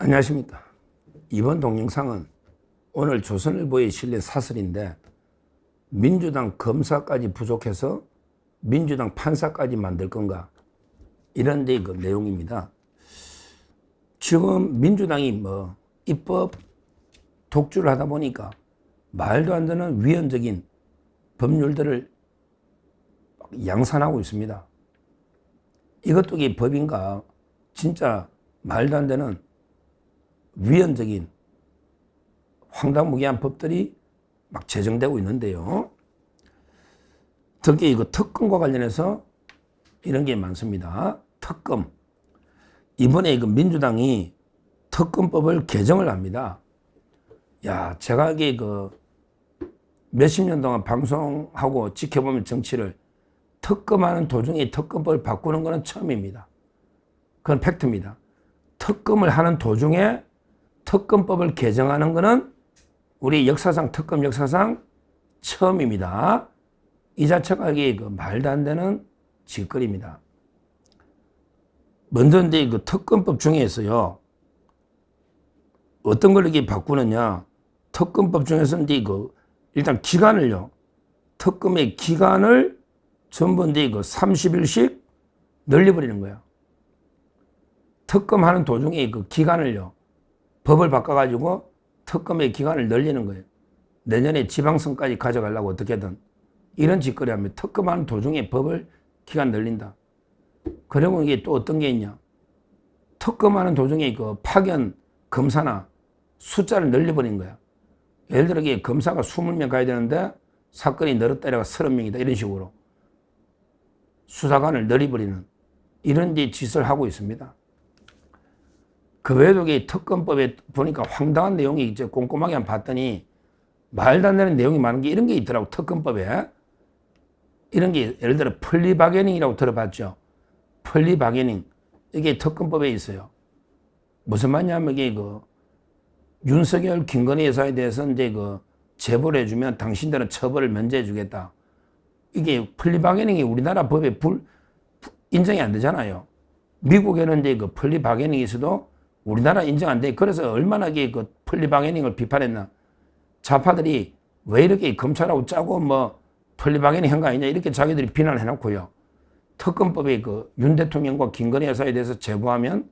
안녕하십니까. 이번 동영상은 오늘 조선일보에 실린 사설인데 민주당 검사까지 부족해서 민주당 판사까지 만들 건가, 이런 데 그 내용입니다. 지금 민주당이 입법 독주를 하다 보니까 말도 안 되는 위헌적인 법률들을 양산하고 있습니다. 이것도 이게 법인가, 진짜 말도 안 되는 위헌적인 황당무계한 법들이 막 제정되고 있는데요. 특히 이거 특검과 관련해서 이런 게 많습니다. 특검. 이번에 이거 민주당이 특검법을 개정을 합니다. 야, 제가 이게 몇십 년 동안 방송하고 지켜보면 정치를 특검하는 도중에 특검법을 바꾸는 것은 처음입니다. 그건 팩트입니다. 특검을 하는 도중에 특검법을 개정하는 것은 우리 역사상, 특검 역사상 처음입니다. 이 자체가 이게 말도 안 되는 짓거리입니다. 먼저 이제 특검법 중에서요, 어떤 걸 이렇게 바꾸느냐. 특검법 중에서 이제 일단 기간을요, 특검의 기간을 전부 이제 30일씩 늘려버리는 거예요. 특검하는 도중에 기간을요, 법을 바꿔가지고 특검의 기간을 늘리는 거예요. 내년에 지방선까지 가져가려고 어떻게든 이런 짓거리 하면 특검하는 도중에 법을 기간 늘린다. 그리고 이게 또 어떤 게 있냐. 특검하는 도중에 파견 검사나 숫자를 늘려버린 거야. 예를 들어 검사가 20명 가야 되는데 사건이 늘었다가 30명이다. 이런 식으로 수사관을 늘려버리는 이런 짓을 하고 있습니다. 그 외에도 특검법에 보니까 황당한 내용이 이제 꼼꼼하게 한번 봤더니 말도 안 되는 내용이 많은 게 이런 게 있더라고. 특검법에 이런 게 예를 들어 플리바게닝이라고 들어봤죠. 플리바게닝, 이게 특검법에 있어요. 무슨 말이냐면 이게 윤석열, 김건희 여사에 대해서 이제 제보를 해주면 당신들은 처벌을 면제해 주겠다. 이게 플리바게닝이 우리나라 법에 인정이 안 되잖아요. 미국에는 이제 플리바게닝이 있어도 우리나라 인정 안 돼. 그래서 얼마나 플리바게닝을 비판했나. 좌파들이 왜 이렇게 검찰하고 짜고 플리바게닝 한 거 아니냐, 이렇게 자기들이 비난을 해놓고요. 특검법에 윤 대통령과 김건희 여사에 대해서 제보하면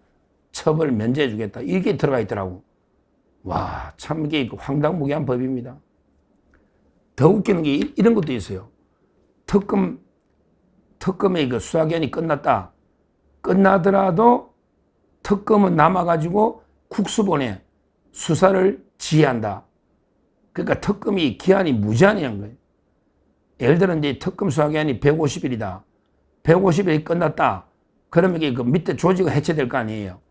처벌 면제해 주겠다. 이게 들어가 있더라고. 와, 참 이게 황당무계한 법입니다. 더 웃기는 게 이런 것도 있어요. 특검의 수사기한이 끝났다. 끝나더라도 특검은 남아가지고 국수본에 수사를 지휘한다. 그러니까 특검이 기한이 무제한이란 거예요. 예를 들어 이제 특검 수사기한이 150일이다. 150일이 끝났다. 그러면 이게 밑에 조직은 해체될 거 아니에요.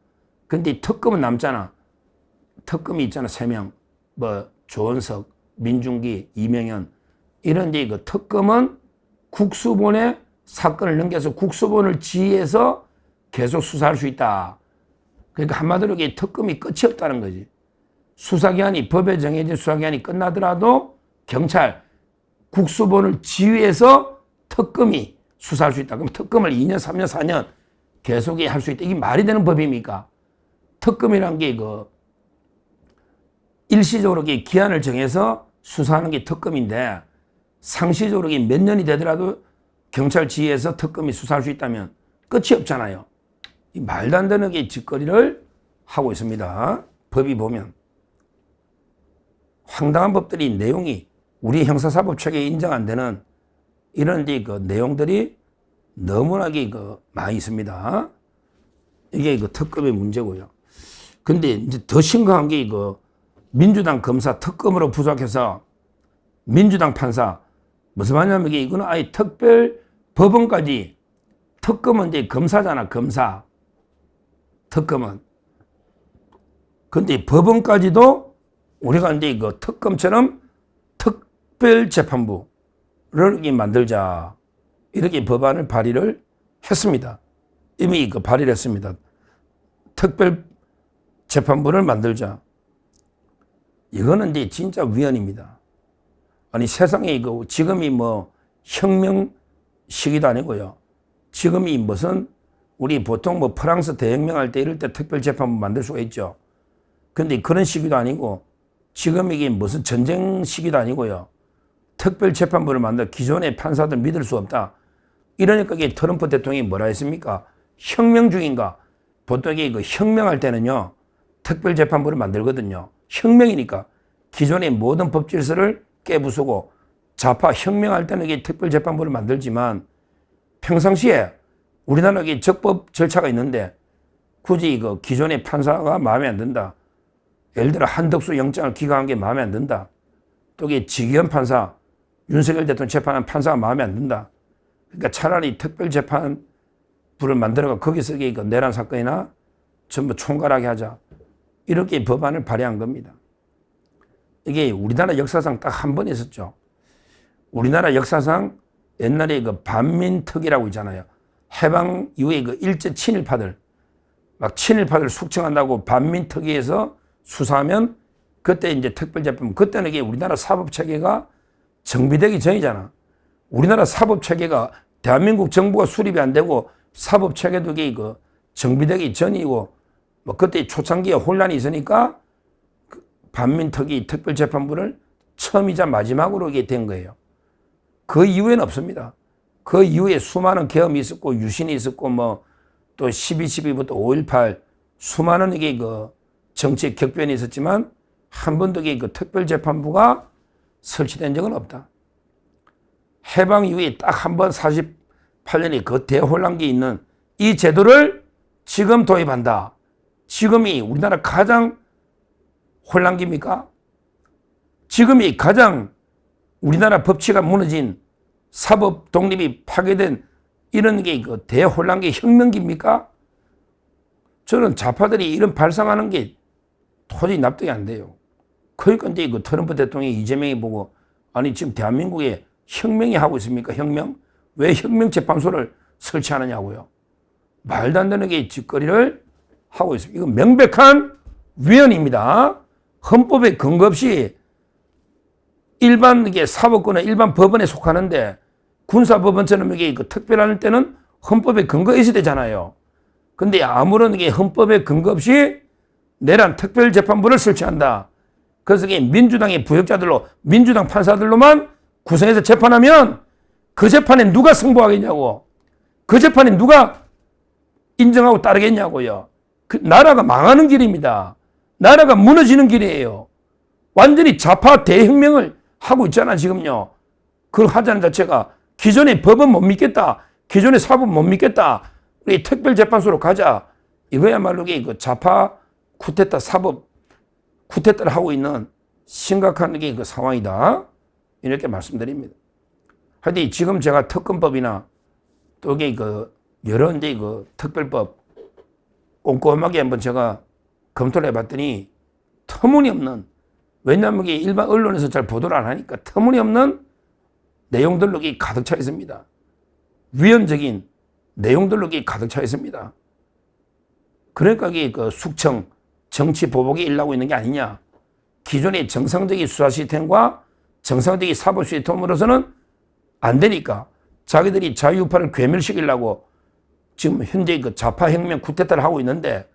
근데 특검은 남잖아. 특검이 있잖아, 3명. 조원석, 민중기, 이명현. 이런 이제 특검은 국수본에 사건을 넘겨서 국수본을 지휘해서 계속 수사할 수 있다. 그러니까 한마디로 이게 특검이 끝이 없다는 거지. 수사기한이, 법에 정해진 수사기한이 끝나더라도 경찰, 국수본을 지휘해서 특검이 수사할 수 있다. 그럼 특검을 2년, 3년, 4년 계속 할 수 있다. 이게 말이 되는 법입니까? 특검이란 게 일시적으로 기한을 정해서 수사하는 게 특검인데, 상시적으로 몇 년이 되더라도 경찰 지휘해서 특검이 수사할 수 있다면 끝이 없잖아요. 이 말도 안 되는 짓거리를 하고 있습니다. 법이 보면 황당한 법들이, 내용이 우리 형사사법 체계에 인정 안 되는 이런 내용들이 너무나게 많이 있습니다. 이게 특검의 문제고요. 근데 이제 더 심각한 게 민주당 검사 특검으로 부족해서 민주당 판사, 무슨 말이냐면 이거는 아예 특별 법원까지, 특검은 이제 검사잖아, 검사. 특검은. 근데 법원까지도 우리가 이제 특검처럼 특별재판부를 이렇게 만들자. 이렇게 법안을 발의를 했습니다. 이미 발의를 했습니다. 특별재판부를 만들자. 이거는 이제 진짜 위헌입니다. 아니, 세상에 지금이 혁명 시기도 아니고요. 지금이 무슨 우리 보통 프랑스 대혁명 할 때 이럴 때 특별재판부 만들 수가 있죠. 근데 그런 시기도 아니고 지금 이게 무슨 전쟁 시기도 아니고요. 특별재판부를 만들어 기존의 판사들 믿을 수 없다. 이러니까 이게 트럼프 대통령이 뭐라 했습니까? 혁명 중인가? 보통 이게 그 혁명할 때는요. 특별재판부를 만들거든요. 혁명이니까 기존의 모든 법 질서를 깨부수고 좌파 혁명할 때는 이게 특별재판부를 만들지만 평상시에 우리나라에 적법 절차가 있는데 굳이 그 기존의 판사가 마음에 안 든다. 예를 들어 한덕수 영장을 기각한 게 마음에 안 든다. 또 이게 지기현 판사, 윤석열 대통령 재판한 판사가 마음에 안 든다. 그러니까 차라리 특별재판부를 만들어가 거기서 이게 내란 사건이나 전부 총괄하게 하자. 이렇게 법안을 발의한 겁니다. 이게 우리나라 역사상 딱 한 번 있었죠. 우리나라 역사상 옛날에 그 반민특위라고 있잖아요. 해방 이후에 그 일제 친일파들, 막 친일파들 숙청한다고 반민특위에서 수사하면 그때 이제 특별재판, 그때는 이게 우리나라 사법체계가 정비되기 전이잖아. 우리나라 사법체계가 대한민국 정부가 수립이 안 되고 사법체계도 이게 그 정비되기 전이고 뭐 그때 초창기에 혼란이 있으니까 반민특위 특별재판부를 처음이자 마지막으로 이게 된 거예요. 그 이후에는 없습니다. 그 이후에 수많은 계엄이 있었고 유신이 있었고 뭐 또 12.12부터 5.18 수많은 이게 그 정치의 격변이 있었지만 한 번도 이게 그 특별재판부가 설치된 적은 없다. 해방 이후에 딱 한 번 48년에 그 대혼란기 있는 이 제도를 지금 도입한다. 지금이 우리나라 가장 혼란기입니까? 지금이 가장 우리나라 법치가 무너진 사법 독립이 파괴된 이런 게 그 대혼란기 혁명기입니까? 저는 좌파들이 이런 발상하는 게 도저히 납득이 안 돼요. 그러니까 이제 그 트럼프 대통령이 이재명이 보고 아니 지금 대한민국에 혁명이 하고 있습니까? 혁명? 왜 혁명재판소를 설치하느냐고요. 말도 안 되는 게 짓거리를 하고 있습니다. 이건 명백한 위헌입니다. 헌법에 근거 없이 일반 이게 사법권은 일반 법원에 속하는데 군사법원처럼 이게 그 특별할 때는 헌법에 근거 있어야 되잖아요. 근데 아무런 이게 헌법에 근거 없이 내란 특별재판부를 설치한다. 그래서 이게 민주당의 부역자들로 민주당 판사들로만 구성해서 재판하면 그 재판에 누가 승복하겠냐고. 그 재판에 누가 인정하고 따르겠냐고요. 그 나라가 망하는 길입니다. 나라가 무너지는 길이에요. 완전히 좌파 대혁명을 하고 있잖아 지금요. 그걸 하자는 자체가 기존의 법은 못 믿겠다. 기존의 사법 못 믿겠다. 우리 특별재판소로 가자. 이거야말로 그 좌파 쿠데타 사법 쿠데타를 하고 있는 심각한 게 그 상황이다. 이렇게 말씀드립니다. 하여튼 지금 제가 특검법이나 또 이게 그 여러 이제 그 특별법 꼼꼼하게 한번 제가 검토를 해봤더니 터무니없는, 왜냐하면 이게 일반 언론에서 잘 보도를 안 하니까 터무니없는 내용들로 가득 차 있습니다. 위헌적인 내용들로 가득 차 있습니다. 그러니까 이게 그 숙청, 정치 보복이 일어나고 있는 게 아니냐. 기존의 정상적인 수사 시스템과 정상적인 사법 시스템으로서는 안 되니까 자기들이 자유우파를 괴멸시키려고 지금 현재 그 좌파혁명 쿠데타를 하고 있는데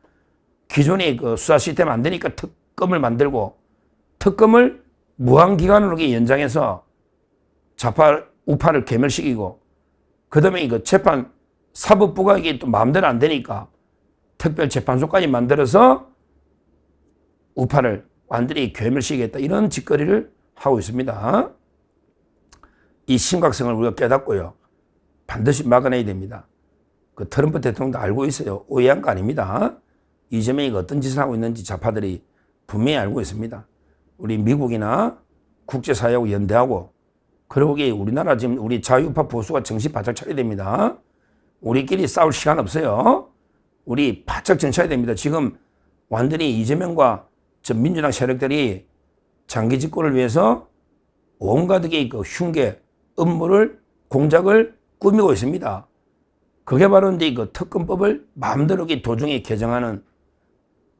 기존의 그 수사 시스템 안 되니까 특검을 만들고 특검을 무한기간으로 연장해서 좌파 우파를 괴멸시키고 그다음에 그 재판 사법부가 이게 또 마음대로 안 되니까 특별재판소까지 만들어서 우파를 완전히 괴멸시키겠다 이런 짓거리를 하고 있습니다. 이 심각성을 우리가 깨닫고요. 반드시 막아내야 됩니다. 그 트럼프 대통령도 알고 있어요. 오해한 거 아닙니다. 이재명이 어떤 짓을 하고 있는지 좌파들이 분명히 알고 있습니다. 우리 미국이나 국제사회하고 연대하고 그리고 우리나라 지금 우리 자유우파 보수가 정신 바짝 차려야 됩니다. 우리끼리 싸울 시간 없어요. 우리 바짝 정차해야 됩니다. 지금 완전히 이재명과 저 민주당 세력들이 장기 집권을 위해서 온갖 그 흉계, 음모를, 공작을 꾸미고 있습니다. 그게 바로 이제 그 특검법을 마음대로 도중에 개정하는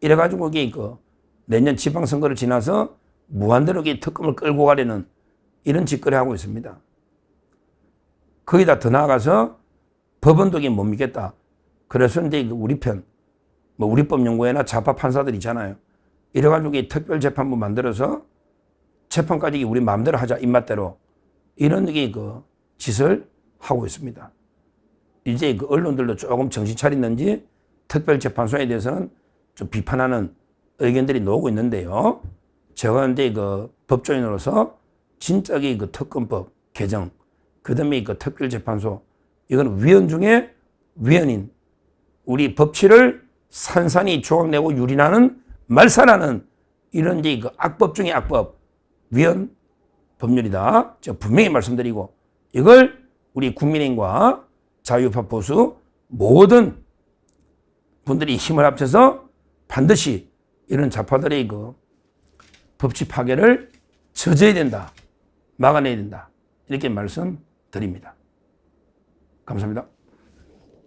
이래가지고 그 내년 지방선거를 지나서 무한대로 특검을 끌고 가려는 이런 짓거리 하고 있습니다. 거기다 더 나아가서 법원도 못 믿겠다. 그래서 이제 우리 편, 뭐 우리법연구회나 좌파 판사들 있잖아요. 이래가지고 이 특별재판부 만들어서 재판까지 우리 마음대로 하자, 입맛대로. 이런 그 짓을 하고 있습니다. 이제 그 언론들도 조금 정신 차렸는지 특별재판소에 대해서는 좀 비판하는 의견들이 나오고 있는데요. 제가 근데 그 법조인으로서 진짜 그 특검법 개정, 그 다음에 그 특별재판소, 이건 위헌 중에 위헌인, 우리 법치를 산산이 조각내고 유린하는 말살하는 이런 이제 그 악법 중에 악법, 위헌 법률이다. 제가 분명히 말씀드리고, 이걸 우리 국민의힘과 자유우파 보수 모든 분들이 힘을 합쳐서 반드시 이런 좌파들의 그 법치 파괴를 저지해야 된다. 막아내야 된다. 이렇게 말씀드립니다. 감사합니다.